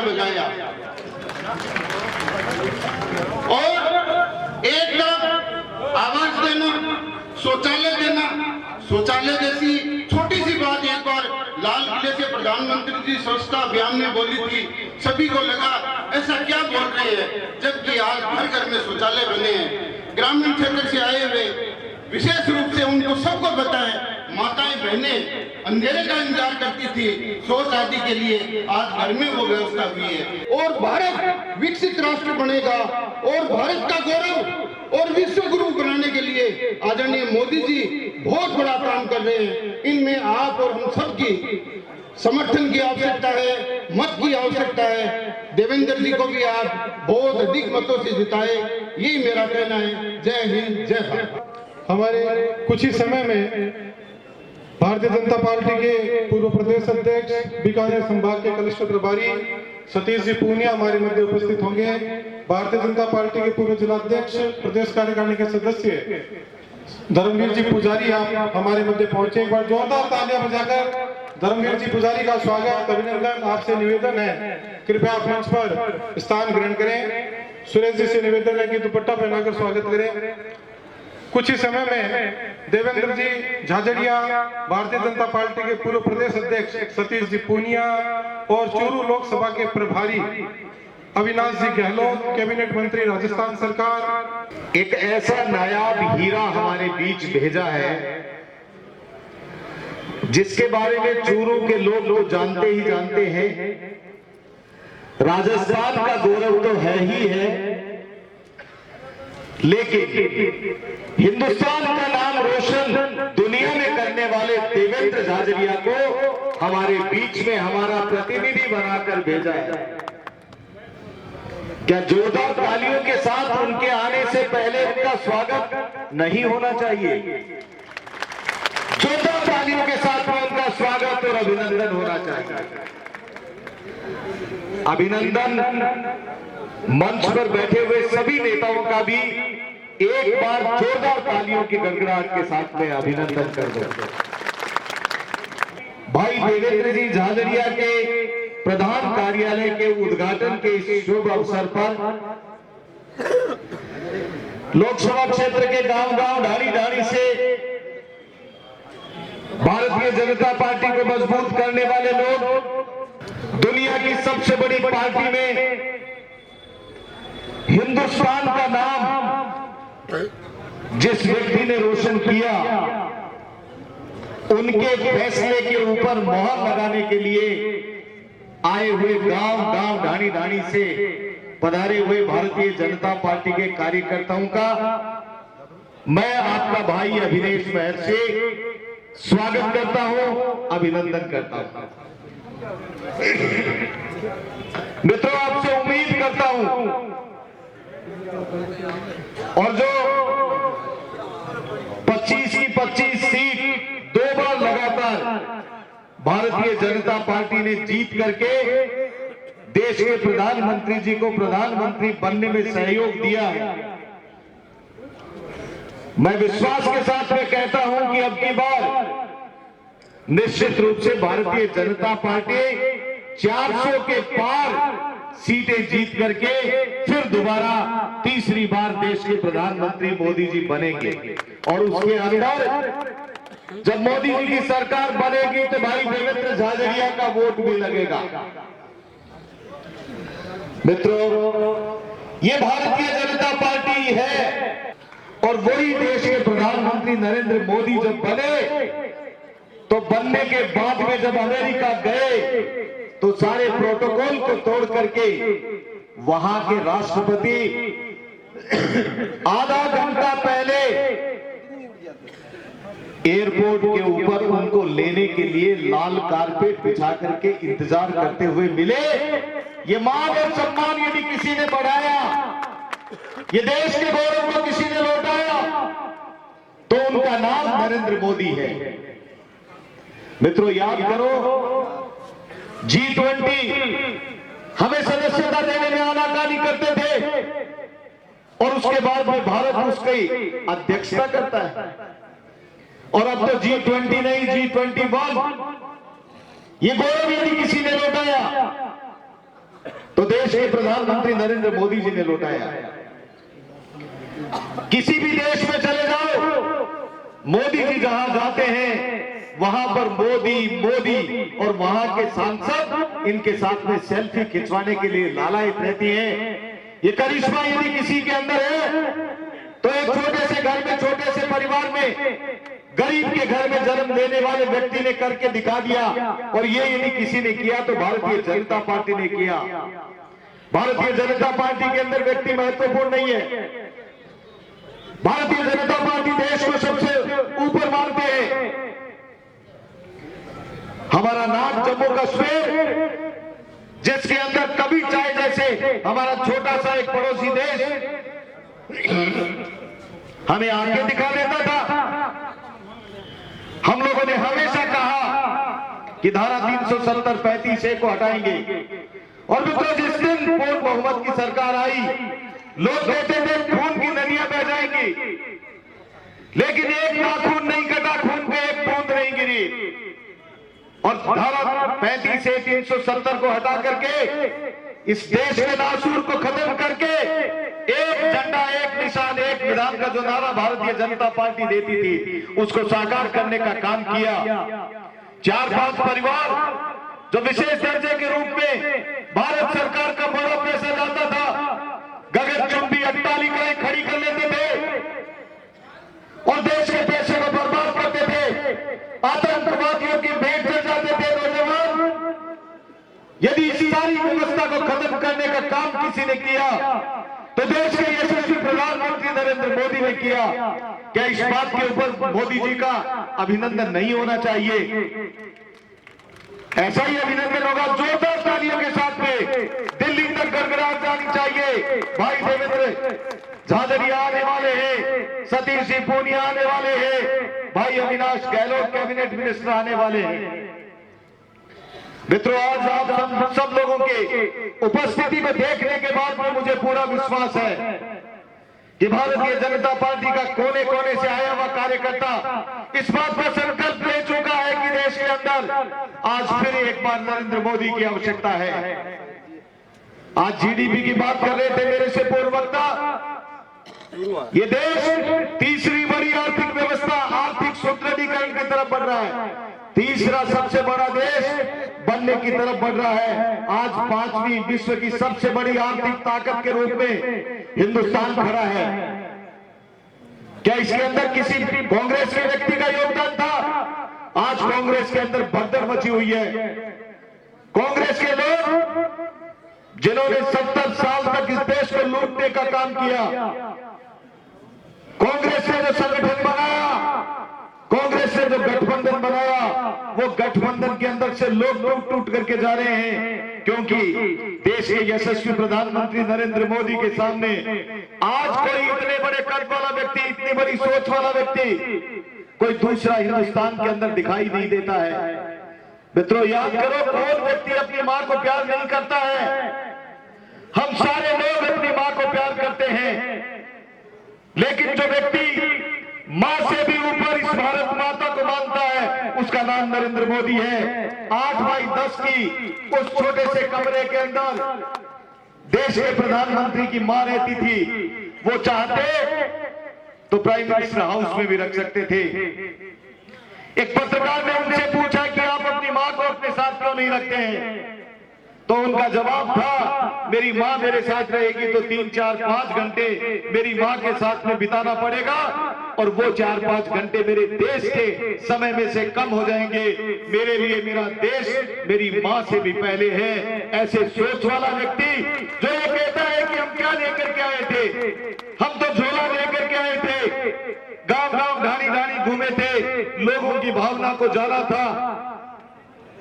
तालियां बजाया। और 1 लाख आवास देना, शौचालय देना, शौचालय जैसी छोटी सी बात एक बार लाल किले से प्रधानमंत्री जी स्वच्छता अभियान में बोली थी, सभी को लगा ऐसा क्या बोल रहे हैं, जबकि आज घर घर में शौचालय बने हैं। ग्रामीण क्षेत्र से आए हुए विशेष रूप से उनको सबको पता है, माताएं बहनें अंधेरे का इंतजार करती थी शौच आदि के लिए, आज घर में वो व्यवस्था हुई है। और भारत विकसित राष्ट्र बनेगा और भारत का गौरव और विश्व गुरु बनाने के लिए आदरणीय मोदी जी बहुत बड़ा काम कर रहे हैं। इनमें आप और हम सबकी समर्थन की आवश्यकता है, मत की आवश्यकता है। देवेंद्र जी को भी आप बहुत अधिक मतों से जिताए, यही मेरा कहना है। जय हिंद, जय भारत। हमारे कुछ ही समय में भारतीय जनता पार्टी के पूर्व प्रदेश अध्यक्ष बीकानेर संभाग के कनिष्ठ प्रभारी सतीश जी पूनिया हमारे मध्य उपस्थित होंगे। भारतीय जनता पार्टी के पूर्व जिलाध्यक्ष प्रदेश कार्यकारिणी के सदस्य धर्मवीर जी पुजारी आप हमारे मध्य पहुंचे। एक बार जोरदार तालियां बजाकर धर्मवीर जी पुजारी का स्वागत, अभिनंदन। आपसे निवेदन है कृपया आप मंच पर स्थान ग्रहण करें। सुरेश जी से निवेदन है कि दुपट्टा पहनाकर स्वागत करें। कुछ ही समय में देवेंद्र जी झाझड़िया, भारतीय जनता पार्टी के पूर्व प्रदेश अध्यक्ष सतीश जी पूनिया और चूरू लोकसभा के प्रभारी अविनाश जी गहलोत, कैबिनेट मंत्री राजस्थान सरकार, एक ऐसा नायाब हीरा हमारे बीच भेजा है जिसके बारे में चूरू के लोग तो जानते ही जानते हैं। राजस्थान का गौरव तो है ही है, लेकिन हिंदुस्तान का नाम रोशन दुनिया में करने वाले देवेंद्र झाझड़िया को हमारे बीच में हमारा प्रतिनिधि बनाकर भेजा है। क्या जोरदार तालियों के साथ उनके आने से पहले उनका स्वागत नहीं होना चाहिए? जोरदार तालियों के साथ में उनका स्वागत और अभिनंदन होना चाहिए। अभिनंदन मंच पर बैठे हुए सभी नेताओं का भी एक बार जोरदार तालियों की गड़गड़ाहट के साथ में अभिनंदन कर दो। भाई देवेंद्र जी झाझड़िया के प्रधान कार्यालय के उद्घाटन के इस शुभ अवसर पर लोकसभा क्षेत्र के गांव-गांव, ढाणी-ढाणी से भारतीय जनता पार्टी को मजबूत करने वाले लोग, दुनिया की सबसे बड़ी पार्टी में हिंदुस्तान का नाम जिस व्यक्ति ने रोशन किया, उनके फैसले के ऊपर मोहर लगाने के लिए आए हुए गांव-गांव, ढाणी-ढाणी से पधारे हुए भारतीय जनता पार्टी के कार्यकर्ताओं का मैं आपका भाई अभिनेश महर से स्वागत करता हूं, अभिनंदन करता हूं। मित्रों, आपसे उम्मीद करता हूं और जो 25 की 25 सीट 2 बार लगातार भारतीय जनता पार्टी ने जीत करके देश के प्रधानमंत्री जी को प्रधानमंत्री बनने में सहयोग दिया है, मैं विश्वास के साथ में कहता हूं कि अब की बार निश्चित रूप से भारतीय जनता पार्टी 400 के पार सीटें जीत करके फिर दोबारा तीसरी बार देश के प्रधानमंत्री मोदी जी बनेंगे। और उसके अंदर जब मोदी जी की सरकार बनेगी तो भाई देवेंद्र झाझड़िया का वोट भी लगेगा। मित्रों, ये भारतीय जनता पार्टी है और वही देश के प्रधानमंत्री नरेंद्र मोदी जब बने तो बनने के बाद में जब अमेरिका गए तो सारे प्रोटोकॉल को तोड़ करके वहां के राष्ट्रपति आधा घंटा पहले एयरपोर्ट के ऊपर उनको लेने के लिए लाल कारपेट बिछा करके इंतजार करते हुए मिले। ये मान और सम्मान यदि किसी ने बढ़ाया, ये देश के गौरव को किसी ने लौटाया, तो उनका नाम नरेंद्र मोदी है। मित्रों, याद करो G20 हमें सदस्यता देने में आनाकानी करते थे और उसके बाद में भारत उसकी अध्यक्षता करता है। और अब तो G20 नहीं, G21 ये गौरव यदि किसी ने लौटाया तो देश के प्रधानमंत्री नरेंद्र मोदी जी ने लौटाया। किसी भी देश में चले जाओ, मोदी जी जहां जाते हैं वहां पर मोदी मोदी, और वहां के सांसद इनके साथ में सेल्फी खिंचवाने के लिए लालायित रहती हैं। ये करिश्मा यदि किसी के अंदर है तो एक छोटे से घर में, छोटे से परिवार में, गरीब के घर में जन्म लेने वाले व्यक्ति ने करके दिखा दिया। और ये यदि किसी ने किया तो भारतीय जनता पार्टी ने किया। भारतीय जनता पार्टी के अंदर व्यक्ति महत्वपूर्ण नहीं है। भारतीय जनता पार्टी देश को सबसे ऊपर मानते हैं। हमारा नाम जम्मू कश्मीर, जिसके अंदर कभी चाहे जैसे हमारा छोटा सा एक पड़ोसी देश हमें आगे दिखा देता था, हम लोगों ने हमेशा कहा कि धारा 370 35A को हटाएंगे। और मित्रों, जिस दिन पूर्ण बहुमत की सरकार आई, लोग कहते थे खून की नदियां बह जाएंगी, लेकिन एक नाखून नहीं कटा, खून पे एक बूंद नहीं गिरी। और धारा 35A 370 को हटा करके इस देश के नासूर को खत्म करके एक झंडा, एक निशान, एक विधान का जो नारा भारतीय जनता पार्टी देती थी, उसको साकार करने का काम किया। 4-5 परिवार जो विशेष दर्जे के रूप में भारत सरकार का बड़ा पैसा जाता था, गगनचुंबी अट्टालिकाएं खड़ी कर लेते थे और देश के पैसे को बर्बाद करते थे, आतंकवादियों की भेंट चढ़ जाते थे नौजवान। यदि इस सारी व्यवस्था को खत्म करने का काम किसी ने किया तो देश के यशस्वी प्रधानमंत्री नरेंद्र मोदी ने किया। क्या इस बात के ऊपर मोदी जी का अभिनंदन नहीं होना चाहिए? ऐसा ही अभिनंदन होगा जोरदार तालियों के साथ में, दिल्ली तक गड़गड़ाहट जानी चाहिए। भाई देवेंद्र झाझड़िया आने वाले हैं, सतीश सिंह पूनिया आने वाले हैं, भाई अविनाश गहलोत कैबिनेट मिनिस्टर आने वाले हैं। मित्रों, आज आप सब लोगों के उपस्थिति में देखने के बाद में मुझे पूरा विश्वास है कि भारतीय जनता पार्टी का कोने कोने से आया हुआ कार्यकर्ता इस बात पर संकल्प ले चुका है कि देश के अंदर आज फिर एक बार नरेंद्र मोदी की आवश्यकता है। आज जीडीपी की बात कर रहे थे मेरे से पूर्व वक्ता। ये देश तीसरी बड़ी आर्थिक व्यवस्था, आर्थिक सुदृढ़ीकरण की तरफ बढ़ रहा है। तीसरा सबसे बड़ा देश बनने की तरफ बढ़ रहा है। आज 5वीं विश्व की सबसे बड़ी आर्थिक ताकत के रूप में हिंदुस्तान खड़ा है। क्या इसके अंदर किसी कांग्रेस के व्यक्ति का योगदान था? आज कांग्रेस के अंदर भगदड़ मची हुई है। कांग्रेस के लोग जिन्होंने 70 साल तक इस देश को लूटने का काम किया, कांग्रेस ने जो संगठन बनाया, कांग्रेस ने जो गठबंधन बनाया, वो गठबंधन के अंदर से लोग टूट टूट करके जा रहे हैं, क्योंकि देश के यशस्वी प्रधानमंत्री नरेंद्र मोदी के सामने आज कोई इतने बड़े कद वाला व्यक्ति, इतनी बड़ी सोच वाला व्यक्ति कोई दूसरा हिंदुस्तान के अंदर दिखाई नहीं देता है। मित्रों, याद करो, कौन व्यक्ति अपनी मां को प्यार नहीं करता है? हम सारे लोग अपनी मां को प्यार करते हैं, लेकिन जो व्यक्ति मां से भी ऊपर इस भारत माता को मानता है, उसका नाम नरेंद्र मोदी है। 8x10 की उस छोटे से कमरे के अंदर देश के प्रधानमंत्री की मां रहती थी। वो चाहते तो प्राइम मिनिस्टर हाउस में भी रख सकते थे। एक पत्रकार ने उनसे पूछा कि आप अपनी मां को अपने साथ क्यों नहीं रखते हैं? तो उनका जवाब था, मेरी मां मेरे साथ रहेगी तो 3, 4, 5 घंटे मेरी मां के साथ में बिताना पड़ेगा, और वो 4-5 घंटे मेरे देश के समय में से कम हो जाएंगे। मेरे लिए मेरा देश मेरी मां से भी पहले है। ऐसे सोच वाला व्यक्ति जो ये कहता है कि हम क्या लेकर के आए थे, हम तो झोला लेकर के आए थे, गांव गांव ढाणी ढाणी घूमे थे, लोगों की भावना को जाना था,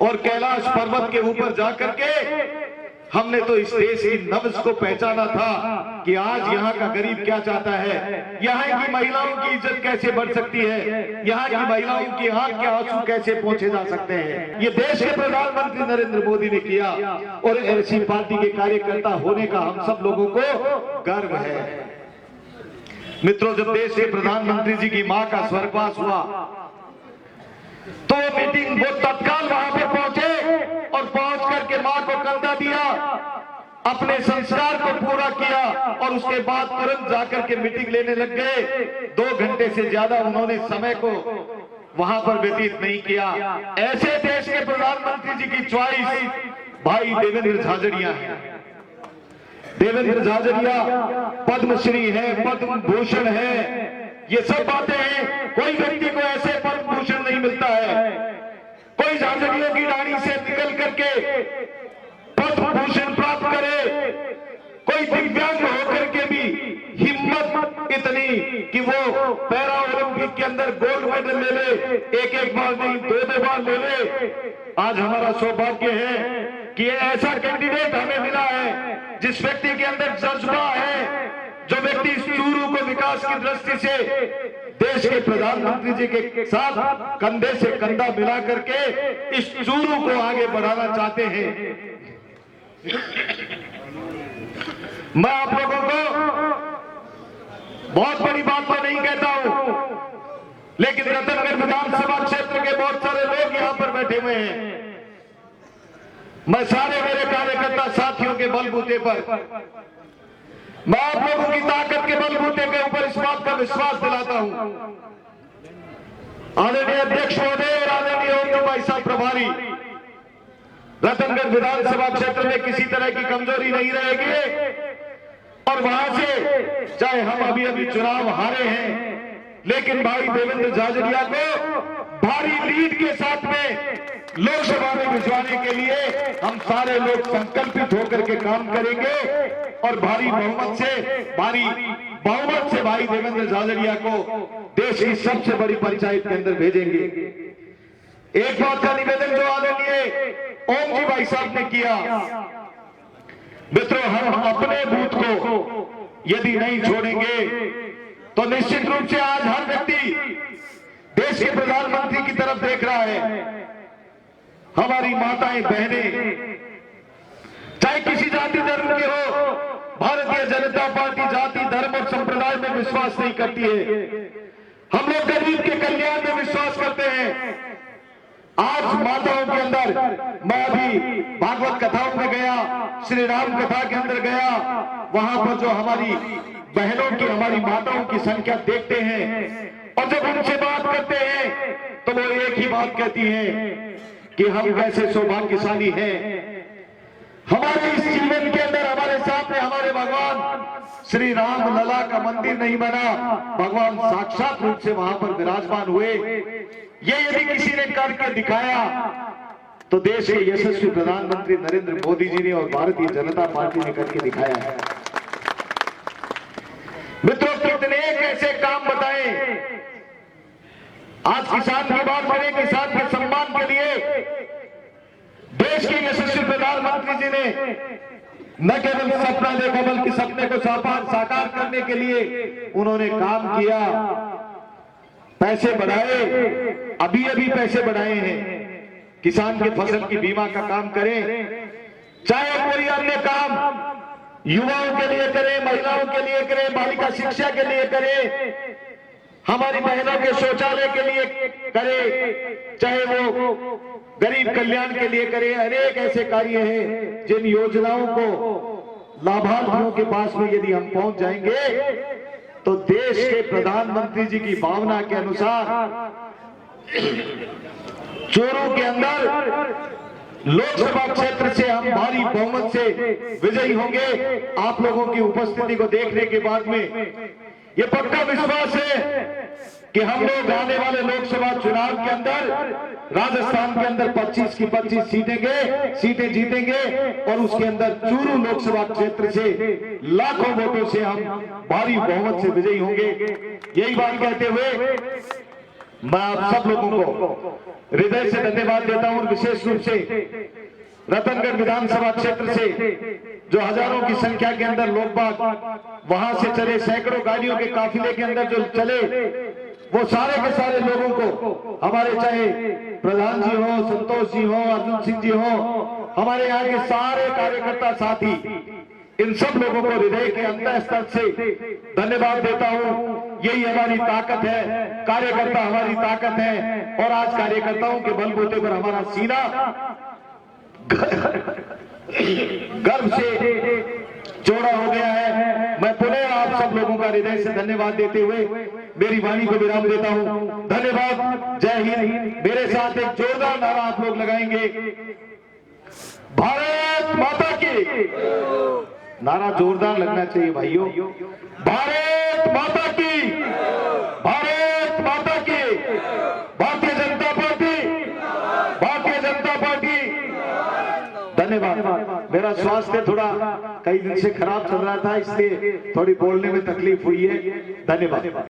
और कैलाश पर्वत के ऊपर जाकर के हमने तो इस देश की नब्ज को पहचाना था कि आज यहाँ का गरीब क्या चाहता है, यहाँ की महिलाओं की इज्जत कैसे बढ़ सकती है, यहाँ की महिलाओं की आंख के आंसू कैसे पहुंचे जा सकते हैं। ये देश के प्रधानमंत्री नरेंद्र मोदी ने किया, और ऐसी पार्टी के कार्यकर्ता होने का हम सब लोगों को गर्व है। मित्रों, जब देश के प्रधानमंत्री जी की मां का स्वर्गवास हुआ तो मीटिंग वो तत्काल वहां पर पहुंचे और पहुंच करके मां को कंधा दिया अपने संस्कार को पूरा किया और उसके बाद तुरंत जाकर के मीटिंग लेने लग गए। 2 घंटे से ज्यादा उन्होंने समय को वहां पर व्यतीत नहीं किया। ऐसे देश के प्रधानमंत्री जी की चॉइस भाई देवेंद्र झाझड़िया है। देवेंद्र झाझड़िया पद्मश्री है, पद्म भूषण है, ये सब बातें हैं। कोई व्यक्ति को ऐसे पद्म भूषण नहीं मिलता है। कोई झाझड़ियों की रानी से निकल करके पद्म भूषण प्राप्त करे, कोई दिव्यांग होकर के भी हिम्मत इतनी कि वो पैरा ओलंपिक के अंदर गोल्ड मेडल ले ले, एक बार नहीं 2 बार ले ले। आज हमारा सौभाग्य है कि ऐसा कैंडिडेट हमें मिला है जिस व्यक्ति के अंदर जज्बा है, जो व्यक्ति इस चूरू को विकास की दृष्टि से देश के प्रधानमंत्री जी के साथ कंधे से कंधा मिला करके इस चूरू को आगे बढ़ाना चाहते हैं। मैं आप लोगों को बहुत बड़ी बात तो नहीं कहता हूं, लेकिन रतनगढ़ विधानसभा क्षेत्र के बहुत सारे लोग यहां पर बैठे हुए हैं। मैं सारे मेरे कार्यकर्ता साथियों के बलबूते पर, मैं आप लोगों की ताकत के बलबूते के ऊपर इस बात का विश्वास दिलाता हूं। आदरणीय अध्यक्ष महोदय और आदरणीय ओम भाई साहब प्रभारी, रतनगढ़ विधानसभा क्षेत्र में किसी तरह की कमजोरी नहीं रहेगी और वहां से चाहे हम अभी चुनाव हारे हैं, लेकिन भाई देवेंद्र झाझड़िया को भारी लीड के साथ में लोकसभा में भिजवाने के लिए हम सारे लोग संकल्पित होकर के काम करेंगे और भारी बहुमत से भाई देवेंद्र झाझड़िया को देश की सबसे बड़ी पंचायत के अंदर भेजेंगे। एक बात का निवेदन जो आदरणीय ओम जी भाई साहब ने किया, मित्रों, हम अपने बूथ को यदि नहीं छोड़ेंगे तो निश्चित रूप से आज हर व्यक्ति देश के प्रधानमंत्री की तरफ देख रहा है। हमारी माताएं बहनें चाहे किसी जाति धर्म की हो, भारतीय जनता पार्टी जाति धर्म और संप्रदाय में विश्वास नहीं करती है। हम लोग गरीब के कल्याण में विश्वास करते हैं। आज माताओं के अंदर, मैं अभी भागवत कथाओं में गया, श्री राम कथा के अंदर गया, वहां पर जो हमारी बहनों की, हमारी माताओं की संख्या देखते हैं और जब उनसे बात करते हैं तो वो एक ही बात कहती हैं कि हम कैसे सौभाग्यशाली हैं। हमारे इस जीवन के अंदर हमारे सामने हमारे भगवान श्री राम लला का मंदिर नहीं बना, भगवान साक्षात रूप से वहां पर विराजमान हुए। ये यदि किसी ने करके दिखाया तो देश के यशस्वी प्रधानमंत्री नरेंद्र मोदी जी ने और भारतीय जनता पार्टी ने करके दिखाया है। मित्रों, कितने कैसे काम बताएं। आज किसान की बात करें, किसान के सम्मान के लिए देश के यशस्वी प्रधानमंत्री जी ने न केवल सपना देखा बल्कि सपने को साकार करने के लिए उन्होंने काम किया, पैसे बढ़ाए, अभी पैसे बढ़ाए हैं। किसान के फसल की बीमा का काम करें, चाहे कोई अन्य काम युवाओं के लिए करें, महिलाओं के लिए करें, बालिका शिक्षा के लिए करें, हमारी बहनों के शौचालय के लिए करें, चाहे वो गरीब कल्याण के लिए करें। अनेक ऐसे कार्य हैं जिन योजनाओं को लाभार्थियों के पास में यदि हम पहुंच जाएंगे तो देश के प्रधानमंत्री जी की भावना के अनुसार चूरू के अंदर लोकसभा क्षेत्र से हम भारी बहुमत से विजयी होंगे। आप लोगों की उपस्थिति को देखने के बाद में ये पक्का विश्वास है कि हम लोग आने वाले लोकसभा चुनाव के अंदर राजस्थान के अंदर 25 की 25 सीटें जीतेंगे और उसके अंदर चूरू लोकसभा क्षेत्र से लाखों वोटों से हम भारी बहुमत से विजयी होंगे। यही बात कहते हुए मैं आप सब लोगों को हृदय से धन्यवाद देता हूं। विशेष रूप से रतनगढ़ विधानसभा क्षेत्र से जो हजारों की संख्या के अंदर लोग बाग वहां से चले, सैकड़ों गाड़ियों के काफिले के अंदर जो चले, वो सारे के सारे लोगों को, हमारे चाहे प्रधान जी हो, संतोष जी हो, अर्जुन सिंह जी हो, हमारे यहाँ के सारे कार्यकर्ता साथी, इन सब लोगों को हृदय के अंतर स्तर से धन्यवाद देता हूं। यही हमारी ताकत है, कार्यकर्ता हमारी ताकत है और आज कार्यकर्ताओं के बलबूते पर हमारा सीना गर्व से हृदय से धन्यवाद देते हुए मेरी वाणी को विराम देता हूं। धन्यवाद। जय हिंद। मेरे साथ एक जोरदार नारा आप लोग लगाएंगे, भारत माता की। नारा जोरदार लगना चाहिए भाइयों। भारत माता की, भारत माता की। Bharatiya Janata party, Bharatiya Janata party. धन्यवाद। मेरा स्वास्थ्य थोड़ा कई दिन से खराब चल रहा था, इसलिए थोड़ी बोलने में तकलीफ हुई है। धन्यवाद।